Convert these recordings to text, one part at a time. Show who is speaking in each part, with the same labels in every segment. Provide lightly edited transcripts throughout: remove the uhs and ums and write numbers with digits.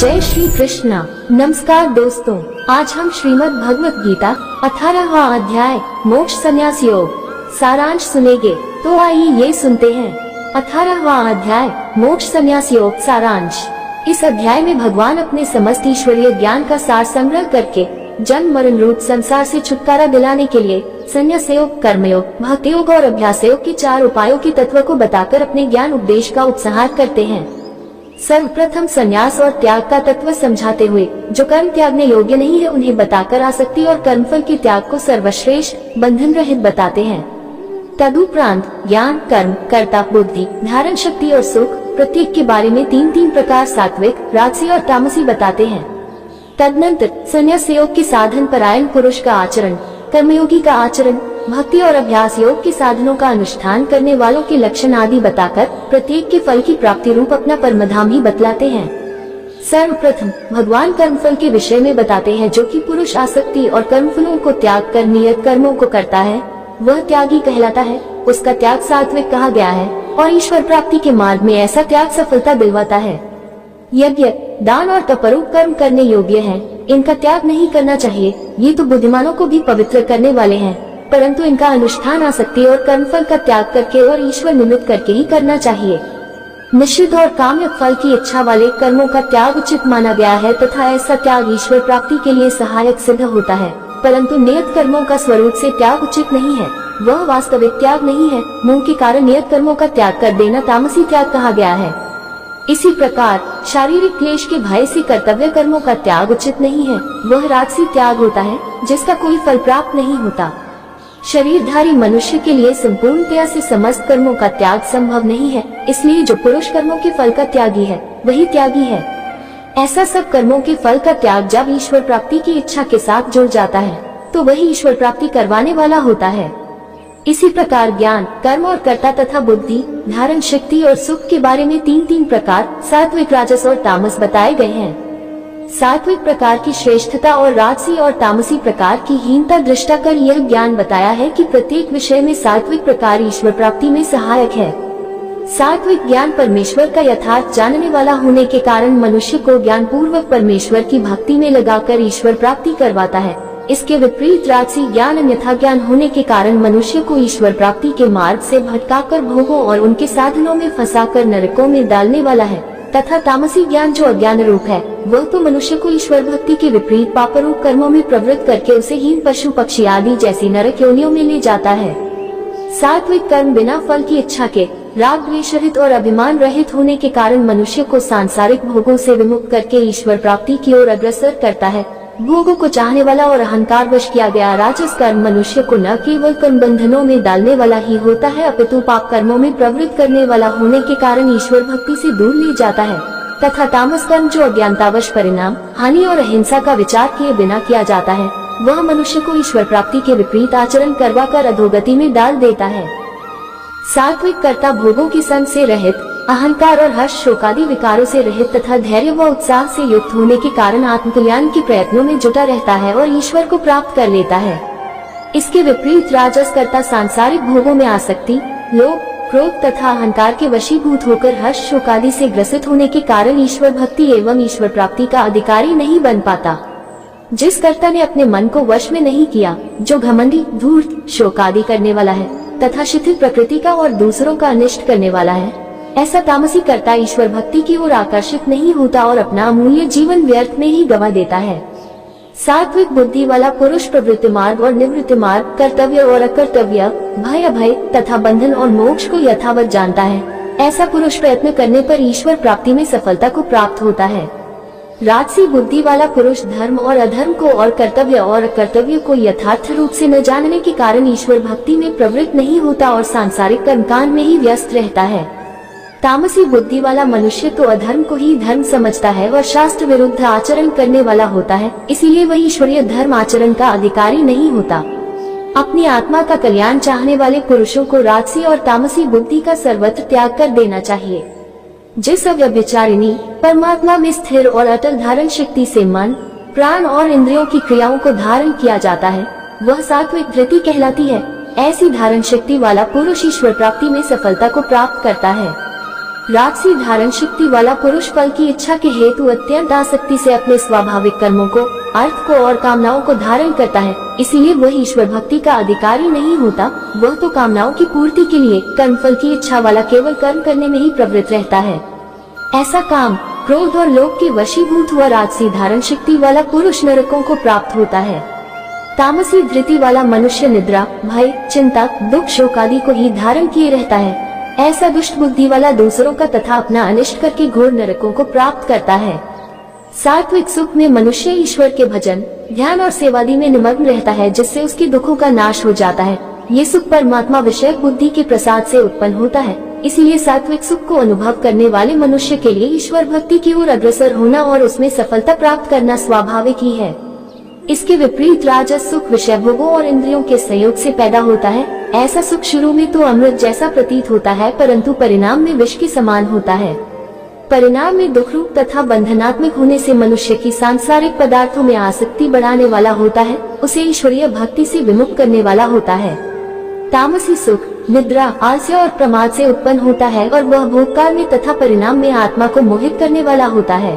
Speaker 1: जय श्री कृष्णा। नमस्कार दोस्तों, आज हम श्रीमद् भगवत गीता 18वां अध्याय मोक्ष संन्यास योग सारांश सुनेंगे। तो आइए ये सुनते हैं 18वां अध्याय मोक्ष संन्यास योग सारांश। इस अध्याय में भगवान अपने समस्त ईश्वरीय ज्ञान का सार संग्रह करके जन्म मरण रूप संसार से छुटकारा दिलाने के लिए संन्यास योग, कर्मयोग, भक्ति योग और अभ्यास योग के 4 उपायों के तत्व को बताकर अपने ज्ञान उपदेश का उपसंहार करते हैं। सर्वप्रथम संन्यास और त्याग का तत्व समझाते हुए जो कर्म त्यागने योग्य नहीं है उन्हें बताकर आसक्ति और कर्मफल के त्याग को सर्वश्रेष्ठ बंधन रहित बताते हैं। तदुपरांत ज्ञान, कर्म, कर्ता, बुद्धि, धारण शक्ति और सुख प्रत्येक के बारे में 3 प्रकार सात्विक, राजसी और तामसी बताते हैं। तदनंतर संन्यास योग के साधन परायण पुरुष का आचरण, कर्मयोगी का आचरण, भक्ति और अभ्यास योग के साधनों का अनुष्ठान करने वालों के लक्षण आदि बताकर प्रत्येक के फल की प्राप्ति रूप अपना परमधाम ही बतलाते हैं। सर्वप्रथम भगवान कर्मफल के विषय में बताते हैं, जो कि पुरुष आसक्ति और कर्मफलों को त्याग कर नियत कर्मों को करता है वह त्यागी कहलाता है। उसका त्याग सात्विक कहा गया है और ईश्वर प्राप्ति के मार्ग में ऐसा त्याग सफलता दिलवाता है। यज्ञ, दान और तपरूप कर्म करने योग्य हैं, इनका त्याग नहीं करना चाहिए। ये तो बुद्धिमानों को भी पवित्र करने वाले हैं, परंतु इनका अनुष्ठान आसक्ति और कर्मफल का त्याग करके और ईश्वर निमित्त करके ही करना चाहिए। निषिद्ध और काम्य फल की इच्छा वाले कर्मों का त्याग उचित माना गया है तथा ऐसा त्याग ईश्वर प्राप्ति के लिए सहायक सिद्ध होता है, परंतु नियत कर्मों का स्वरूप से त्याग उचित नहीं है, वह वास्तविक त्याग नहीं है। मोह के कारण नियत कर्मों का त्याग कर देना तामसी त्याग कहा गया है। इसी प्रकार शारीरिक क्लेश के भय से कर्तव्य कर्मों का त्याग उचित नहीं है, वह राजसी त्याग होता है जिसका कोई फल प्राप्त नहीं होता। शरीरधारी मनुष्य के लिए संपूर्णतया से समस्त कर्मों का त्याग संभव नहीं है, इसलिए जो पुरुष कर्मों के फल का त्यागी है वही त्यागी है। ऐसा सब कर्मों के फल का त्याग जब ईश्वर प्राप्ति की इच्छा के साथ जुड़ जाता है तो वही ईश्वर प्राप्ति करवाने वाला होता है। इसी प्रकार ज्ञान, कर्म और कर्ता तथा बुद्धि, धारण शक्ति और सुख के बारे में 3 प्रकार सात्विक, राजस और तामस बताए गए हैं। सात्विक प्रकार की श्रेष्ठता और राजसी और तामसी प्रकार की हीनता दृष्टा कर यह ज्ञान बताया है कि प्रत्येक विषय में सात्विक प्रकार ईश्वर प्राप्ति में सहायक है। सात्विक ज्ञान परमेश्वर का यथार्थ जानने वाला होने के कारण मनुष्य को ज्ञान पूर्वक परमेश्वर की भक्ति में लगाकर ईश्वर प्राप्ति करवाता है। इसके विपरीत राजसी ज्ञान अन्यथा ज्ञान होने के कारण मनुष्य को ईश्वर प्राप्ति के मार्ग से भटकाकर भोगों और उनके साधनों में फंसाकर नरकों में डालने वाला है, तथा तामसी ज्ञान जो अज्ञान रूप है वह तो मनुष्य को ईश्वर भक्ति के विपरीत पापरूप कर्मों में प्रवृत्त करके उसे हीन पशु पक्षी आदि जैसी नरक योनियों में ले जाता है। सात्विक कर्म बिना फल की इच्छा के, राग द्वेष रहित और अभिमान रहित होने के कारण मनुष्य को सांसारिक भोगों से विमुक्त करके ईश्वर प्राप्ति की ओर अग्रसर करता है। भोगों को चाहने वाला और अहंकार वश किया गया राजस कर्म मनुष्य को न केवल कर्म बंधनों में डालने वाला ही होता है अपितु पाप कर्मों में प्रवृत्त करने वाला होने के कारण ईश्वर भक्ति से दूर ले जाता है। तथा तामस कर्म जो अज्ञानतावश परिणाम, हानि और अहिंसा का विचार किए बिना किया जाता है वह मनुष्य को ईश्वर प्राप्ति के विपरीत आचरण करवाकर अधोगति में डाल देता है। सात्विक कर्ता भोगों के संग से रहित, अहंकार और हर्ष शोकादि विकारों से रहित तथा धैर्य व उत्साह से युक्त होने के कारण आत्मकल्याण के प्रयत्नों में जुटा रहता है और ईश्वर को प्राप्त कर लेता है। इसके विपरीत राजस कर्ता सांसारिक भोगों में आसक्ति, लोभ, क्रोध तथा अहंकार के वशीभूत होकर हर्ष शोकादि से ग्रसित होने के कारण ईश्वर भक्ति एवं ईश्वर प्राप्ति का अधिकारी नहीं बन पाता। जिस कर्ता ने अपने मन को वश में नहीं किया, जो घमंडी, धूर्त, शोकादि करने वाला है तथा शिथिल प्रकृति का और दूसरों का अनिष्ट करने वाला है, ऐसा तामसी कर्ता ईश्वर भक्ति की ओर आकर्षित नहीं होता और अपना अमूल्य जीवन व्यर्थ में ही गवा देता है। सात्विक बुद्धि वाला पुरुष प्रवृत्ति मार्ग और निवृत्ति मार्ग, कर्तव्य और अकर्तव्य, भय अभय तथा बंधन और मोक्ष को यथावत जानता है। ऐसा पुरुष प्रयत्न करने पर ईश्वर प्राप्ति में सफलता को प्राप्त होता है। राजसी बुद्धि वाला पुरुष धर्म और अधर्म को और कर्तव्य और अकर्तव्य को यथार्थ रूप से न जानने के कारण ईश्वर भक्ति में प्रवृत्त नहीं होता और सांसारिक कर्मकांड में ही व्यस्त रहता है। तामसी बुद्धि वाला मनुष्य तो अधर्म को ही धर्म समझता है और शास्त्र विरुद्ध आचरण करने वाला होता है, इसीलिए वह ईश्वरीय धर्म आचरण का अधिकारी नहीं होता। अपनी आत्मा का कल्याण चाहने वाले पुरुषों को राजसी और तामसी बुद्धि का सर्वत्र त्याग कर देना चाहिए। जिस अव्यभिचारिणी परमात्मा में स्थिर और अटल धारण शक्ति से मन, प्राण और इंद्रियों की क्रियाओं को धारण किया जाता है वह सात्विक धृति कहलाती है। ऐसी धारण शक्ति वाला पुरुष ईश्वर प्राप्ति में सफलता को प्राप्त करता है। राजसी धारण शक्ति वाला पुरुष फल की इच्छा के हेतु अत्यंत आसक्ति से अपने स्वाभाविक कर्मों को, अर्थ को और कामनाओं को धारण करता है, इसीलिए वह ईश्वर भक्ति का अधिकारी नहीं होता। वह तो कामनाओं की पूर्ति के लिए कर्म फल की इच्छा वाला केवल कर्म करने में ही प्रवृत्त रहता है। ऐसा काम, क्रोध और लोभ के वशीभूत हुआ राजसी धारण शक्ति वाला पुरुष नरकों को प्राप्त होता है। तामसी धृति वाला मनुष्य निद्रा, भय, चिंता, दुख, शोक आदि को ही धारण किए रहता है। ऐसा दुष्ट बुद्धि वाला दूसरों का तथा अपना अनिष्ट करके घोर नरकों को प्राप्त करता है। सात्विक सुख में मनुष्य ईश्वर के भजन, ध्यान और सेवादि में निमग्न रहता है, जिससे उसके दुखों का नाश हो जाता है। ये सुख परमात्मा विषयक बुद्धि के प्रसाद से उत्पन्न होता है। इसलिए सात्विक सुख को अनुभव करने वाले मनुष्य के लिए ईश्वर भक्ति की ओर अग्रसर होना और उसमें सफलता प्राप्त करना स्वाभाविक ही है। इसके विपरीत राजस सुख विषय भोगों और इंद्रियों के संयोग से पैदा होता है। ऐसा सुख शुरू में तो अमृत जैसा प्रतीत होता है, परंतु परिणाम में विष के समान होता है। परिणाम में दुख रूप तथा बंधनात्मक होने से मनुष्य की सांसारिक पदार्थों में आसक्ति बढ़ाने वाला होता है, उसे ईश्वरीय भक्ति से विमुख करने वाला होता है। तामसी सुख निद्रा, आलस्य और प्रमाद से उत्पन्न होता है और वह भोगकाल में तथा परिणाम में आत्मा को मोहित करने वाला होता है।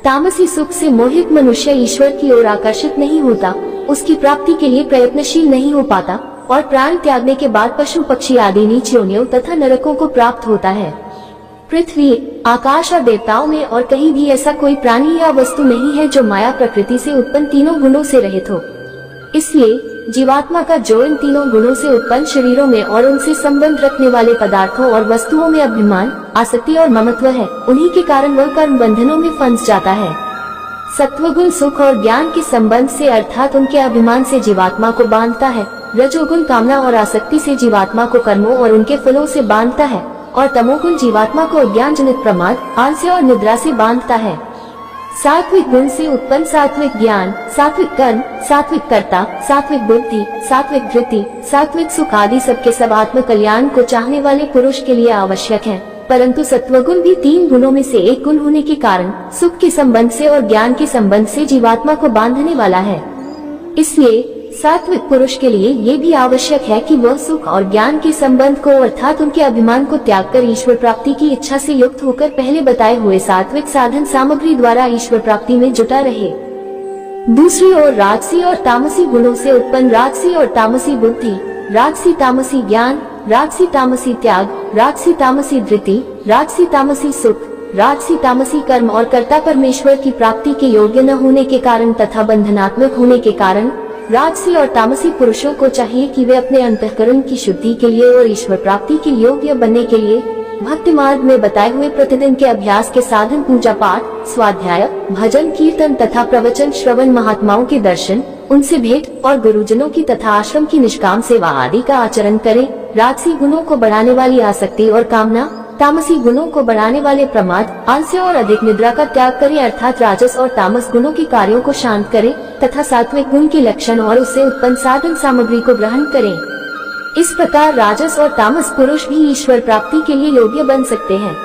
Speaker 1: तामसी सुख से मोहित मनुष्य ईश्वर की ओर आकर्षित नहीं होता, उसकी प्राप्ति के लिए प्रयत्नशील नहीं हो पाता और प्राण त्यागने के बाद पशु पक्षी आदि नीच योनियों तथा नरकों को प्राप्त होता है। पृथ्वी, आकाश और देवताओं में और कहीं भी ऐसा कोई प्राणी या वस्तु नहीं है जो माया प्रकृति से उत्पन्न तीनों गुणों से रहित हो। इसलिए जीवात्मा का जो इन तीनों गुणों से उत्पन्न शरीरों में और उनसे संबंध रखने वाले पदार्थों और वस्तुओं में अभिमान, आसक्ति और ममत्व है, उन्हीं के कारण वह कर्म बंधनों में फंस जाता है। सत्वगुण सुख और ज्ञान के संबंध से अर्थात उनके अभिमान से जीवात्मा को बांधता है। रजोगुण कामना और आसक्ति से जीवात्मा को कर्मों और उनके फलों से बांधता है और तमोगुण जीवात्मा को अज्ञान जनित प्रमाद, आलस्य और निद्रा से बांधता है। सात्विक गुण से उत्पन्न सात्विक ज्ञान, सात्विक कर्म, सात्विक कर्ता, सात्विक बुद्धि, सात्विक धृति, सात्विक सुख आदि सबके सब आत्म कल्याण को चाहने वाले पुरुष के लिए आवश्यक है। परंतु सत्वगुण भी तीन गुणों में से एक गुण होने के कारण सुख के संबंध से और ज्ञान के संबंध से जीवात्मा को बांधने वाला है। इसलिए सात्विक पुरुष के लिए ये भी आवश्यक है कि वह सुख और ज्ञान के संबंध को अर्थात उनके अभिमान को त्याग कर ईश्वर प्राप्ति की इच्छा से युक्त होकर पहले बताए हुए सात्विक साधन सामग्री द्वारा ईश्वर प्राप्ति में जुटा रहे। दूसरी ओर राजसी और तामसी गुणों से उत्पन्न राजसी और तामसी बुद्धि, राजसी तामसी ज्ञान, राजसी तामसी त्याग, राजसी तामसी धृति, राजसी तामसी सुख, राजसी तामसी कर्म और कर्ता परमेश्वर की प्राप्ति के योग्य न होने के कारण तथा बंधनात्मक होने के कारण राजसी और तामसी पुरुषों को चाहिए कि वे अपने अंतःकरण की शुद्धि के लिए और ईश्वर प्राप्ति के योग्य बनने के लिए भक्ति मार्ग में बताए हुए प्रतिदिन के अभ्यास के साधन पूजा पाठ, स्वाध्याय, भजन कीर्तन तथा प्रवचन श्रवण, महात्माओं के दर्शन, उनसे भेंट और गुरुजनों की तथा आश्रम की निष्काम सेवा आदि का आचरण करें। राजसी गुणों को बढ़ाने वाली आसक्ति और कामना, तामसी गुणों को बढ़ाने वाले प्रमाद, आलस्य और अधिक निद्रा का त्याग करें अर्थात राजस और तामस गुणों के कार्यों को शांत करें तथा सात्विक गुण के लक्षण और उससे उत्पन्न साधन सामग्री को ग्रहण करें। इस प्रकार राजस और तामस पुरुष भी ईश्वर प्राप्ति के लिए योग्य बन सकते हैं।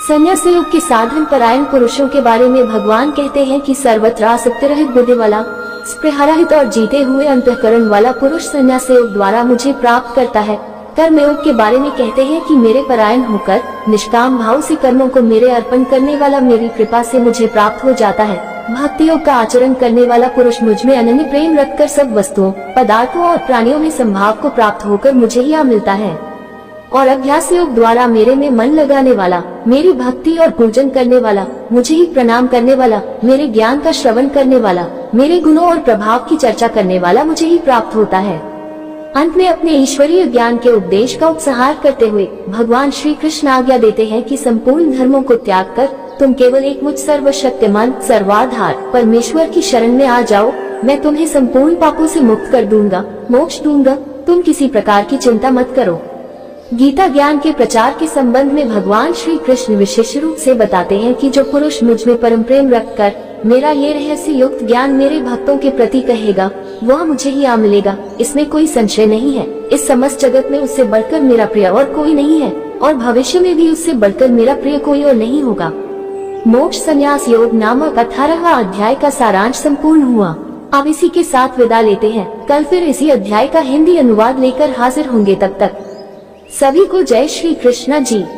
Speaker 1: संन्यास योग के साधन परायण पुरुषों के बारे में भगवान कहते हैं कि सर्वत्र आसक्ति रहित बुद्धि वाला, स्पृहारहित और जीते हुए अंतःकरण वाला पुरुष संन्यास योग द्वारा मुझे प्राप्त करता है। कर्म योग के बारे में कहते हैं कि मेरे परायण होकर निष्काम भाव से कर्मों को मेरे अर्पण करने वाला मेरी कृपा से मुझे प्राप्त हो जाता है। भक्ति योग का आचरण करने वाला पुरुष मुझ में अनन्य प्रेम रखकर सब वस्तुओं, पदार्थों और प्राणियों में संभाव को प्राप्त होकर मुझे ही मिलता है। और अभ्यास योग द्वारा मेरे में मन लगाने वाला, मेरी भक्ति और पूजन करने वाला, मुझे ही प्रणाम करने वाला, मेरे ज्ञान का श्रवण करने वाला, मेरे गुणों और प्रभाव की चर्चा करने वाला मुझे ही प्राप्त होता है। अंत में अपने ईश्वरीय ज्ञान के उपदेश का उपसंहार करते हुए भगवान श्री कृष्ण आज्ञा देते हैं कि संपूर्ण धर्मों को त्याग कर तुम केवल एक मुझ सर्वशक्तिमान सर्वाधार परमेश्वर की शरण में आ जाओ। मैं तुम्हें संपूर्ण पापों से मुक्त कर दूंगा, मोक्ष दूंगा। तुम किसी प्रकार की चिंता मत करो। गीता ज्ञान के प्रचार के संबंध में भगवान श्री कृष्ण विशेष रूप से बताते हैं कि जो पुरुष मुझ में परम प्रेम रखकर मेरा ये रहस्य युक्त ज्ञान मेरे भक्तों के प्रति कहेगा, वह मुझे ही मिलेगा। इसमें कोई संशय नहीं है। इस समस्त जगत में उससे बढ़कर मेरा प्रिय और कोई नहीं है और भविष्य में भी उससे बढ़कर मेरा प्रिय कोई और नहीं होगा। मोक्ष संन्यास योग नामक 18वां अध्याय का सारांश संपूर्ण हुआ। अब इसी के साथ विदा लेते हैं। कल फिर इसी अध्याय का हिंदी अनुवाद लेकर हाजिर होंगे। तब तक सभी को जय श्री कृष्ण जी।